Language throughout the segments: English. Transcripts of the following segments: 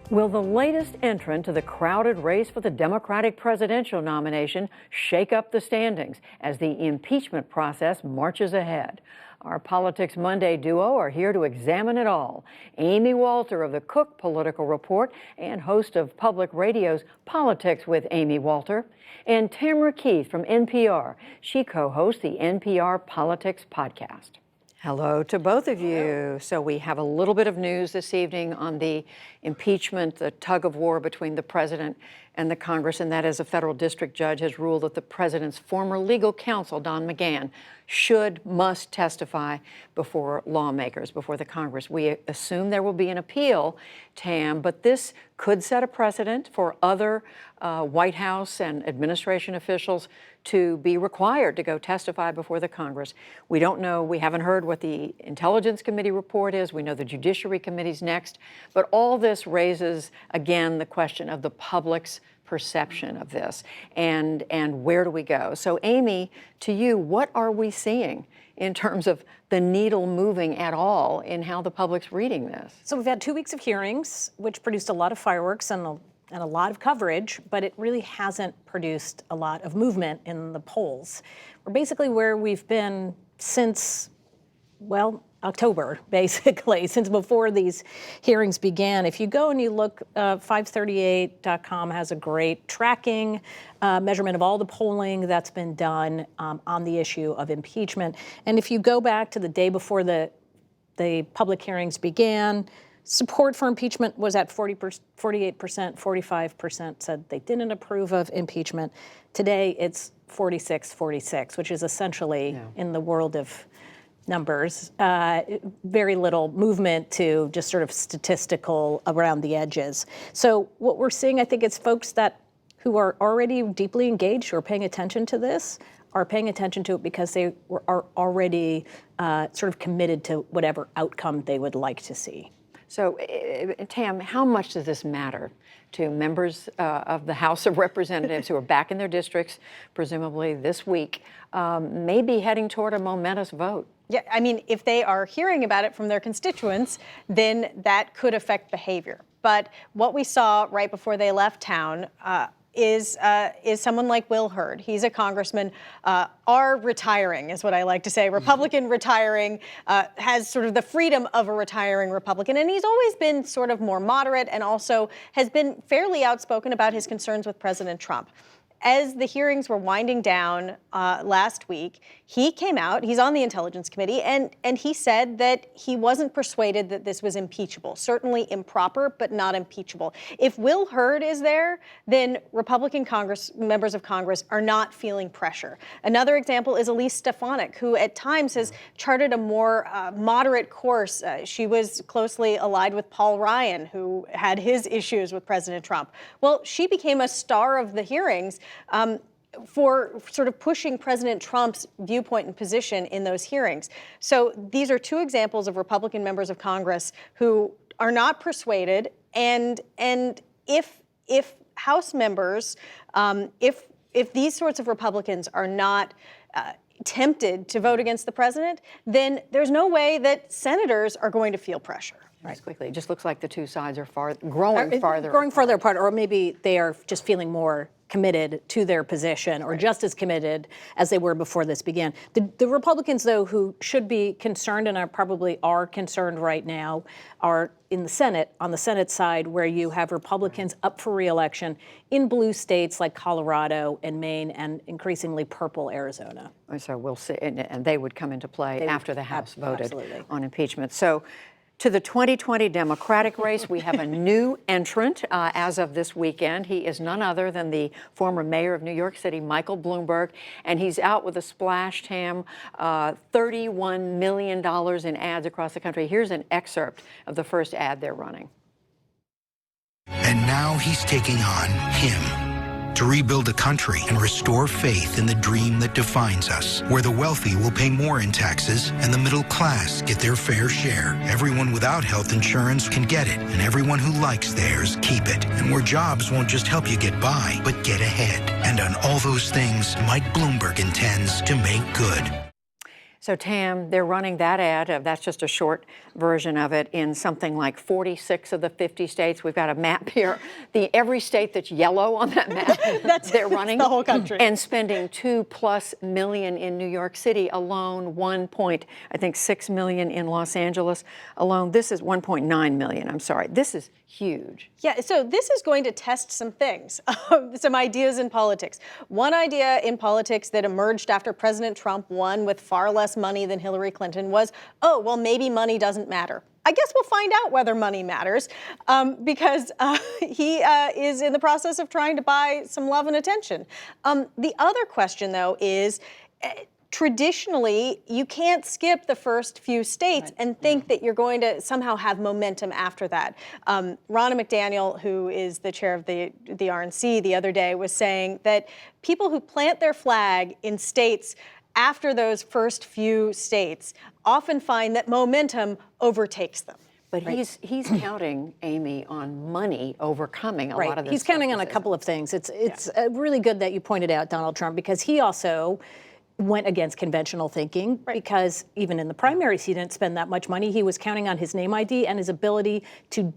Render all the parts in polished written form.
Will the latest entrant to the crowded race for the Democratic presidential nomination shake up the standings as the impeachment process marches ahead? Our Politics Monday duo are here to examine it all. Amy Walter of the Cook Political Report and host of Public Radio's Politics with Amy Walter, and Tamara Keith from NPR. She co-hosts the NPR Politics Podcast. Hello to both of you. So we have a little bit of news this evening on the impeachment, the tug of war between the president and the Congress, and that is a federal district judge has ruled that the president's former legal counsel, Don McGahn, must testify before lawmakers, before the Congress. We assume there will be an appeal, Tam, but this could set a precedent for other White House and administration officials to be required to go testify before the Congress. We don't know, we haven't heard what the Intelligence Committee report is. We know the Judiciary Committee's next, but all this raises, again, the question of the public's perception of this and where do we go? So Amy, to you, what are we seeing in terms of the needle moving at all in how the public's reading this? So we've had 2 weeks of hearings, which produced a lot of fireworks and a lot of coverage, but it really hasn't produced a lot of movement in the polls. We're basically where we've been since, well, October, basically, since before these hearings began. If you go and you look, 538.com has a great tracking measurement of all the polling that's been done on the issue of impeachment. And if you go back to the day before the public hearings began, support for impeachment was at 48%, 45% said they didn't approve of impeachment. Today, it's 46-46, which is essentially, in the world of numbers, very little movement to just sort of statistical around the edges. So what we're seeing, I think, is folks who are already deeply engaged, who are paying attention to this, are paying attention to it because they are already sort of committed to whatever outcome they would like to see. So, Tam, how much does this matter to members of the House of Representatives who are back in their districts, presumably this week, maybe heading toward a momentous vote? Yeah, I mean, if they are hearing about it from their constituents, then that could affect behavior. But what we saw right before they left town is someone like Will Hurd. He's a congressman, are retiring is what I like to say. Republican retiring, has sort of the freedom of a retiring Republican. And he's always been sort of more moderate and also has been fairly outspoken about his concerns with President Trump. As the hearings were winding down last week, he came out, he's on the Intelligence Committee, and he said that he wasn't persuaded that this was impeachable. Certainly improper, but not impeachable. If Will Hurd is there, then Republican members of Congress are not feeling pressure. Another example is Elise Stefanik, who at times has charted a more moderate course. She was closely allied with Paul Ryan, who had his issues with President Trump. Well, she became a star of the hearings for sort of pushing President Trump's viewpoint and position in those hearings. So these are two examples of Republican members of Congress who are not persuaded, and if House members, if these sorts of Republicans are not tempted to vote against the president, then there's no way that senators are going to feel pressure. Right. Quickly, it just looks like the two sides are growing farther apart, or maybe they are just feeling more committed to their position, or just as committed as they were before this began. The Republicans, though, who should be concerned and probably are concerned right now, are in the Senate, on the Senate side, where you have Republicans up for re-election in blue states like Colorado and Maine and increasingly purple Arizona. So we'll see, and they would come into play after the House voted on impeachment. So, to the 2020 Democratic race, we have a new entrant as of this weekend. He is none other than the former mayor of New York City, Michael Bloomberg, and he's out with a splash, Tam, $31 million in ads across the country. Here's an excerpt of the first ad they're running. And now he's taking on him to rebuild a country and restore faith in the dream that defines us, where the wealthy will pay more in taxes and the middle class get their fair share. Everyone without health insurance can get it, and everyone who likes theirs keep it. And where jobs won't just help you get by, but get ahead. And on all those things, Mike Bloomberg intends to make good. So Tam, they're running that ad, that's just a short version of it, in something like 46 of the 50 states. We've got a map here. Every state that's yellow on that map, they're running. the whole country. And spending $2+ million in New York City alone, 1.6 million in Los Angeles alone. This is 1.9 million, I'm sorry. This is huge. Yeah, so this is going to test some things, some ideas in politics. One idea in politics that emerged after President Trump won with far less money than Hillary Clinton was, oh, well, maybe money doesn't matter. I guess we'll find out whether money matters because he is in the process of trying to buy some love and attention. The other question, though, is traditionally, you can't skip the first few states and think that you're going to somehow have momentum after that. Ronna McDaniel, who is the chair of the RNC, the other day was saying that people who plant their flag in states after those first few states often find that momentum overtakes them. But he's counting, Amy, on money overcoming a lot of this. He's counting on a couple of things. It's really good that you pointed out Donald Trump, because he also went against conventional thinking, because even in the primaries, he didn't spend that much money. He was counting on his name ID and his ability to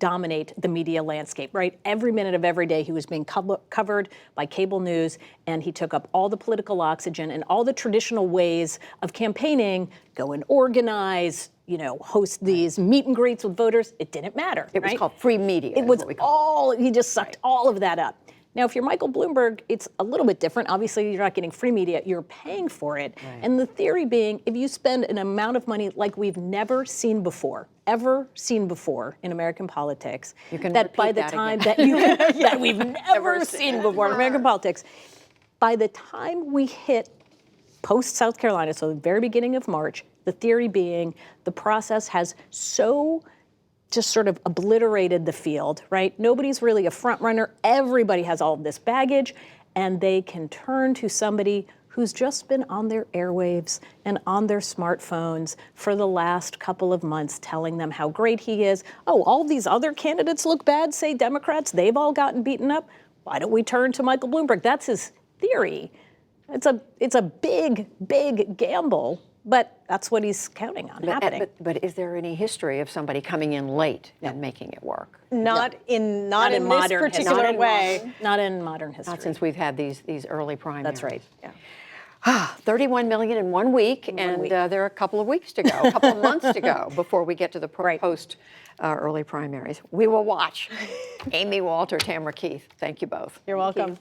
dominate the media landscape, right? Every minute of every day, he was being covered by cable news, and he took up all the political oxygen and all the traditional ways of campaigning, go and organize, host these meet and greets with voters. It didn't matter. It was called free media. It was all, he just sucked all of that up. Now, if you're Michael Bloomberg, it's a little bit different. Obviously, you're not getting free media, you're paying for it. And the theory being, if you spend an amount of money like we've never seen before, ever seen before in American politics, you can that by the time that you that we've never seen before in American politics, by the time we hit post South Carolina, so the very beginning of March, the theory being the process has so just sort of obliterated the field, right? Nobody's really a front runner. Everybody has all of this baggage, and they can turn to somebody who's just been on their airwaves and on their smartphones for the last couple of months, telling them how great he is. Oh, all these other candidates look bad, say Democrats. They've all gotten beaten up. Why don't we turn to Michael Bloomberg? That's his theory. It's a big, big gamble, but that's what he's counting on happening. But is there any history of somebody coming in late and making it work? Not in this modern particular history. way. Not in modern history. Not since we've had these early primaries. That's right. Yeah. 31 million in 1 week, there are a couple of weeks to go, a couple of months to go before we get to the post early primaries. We will watch. Amy Walter, Tamara Keith, thank you both. You're welcome.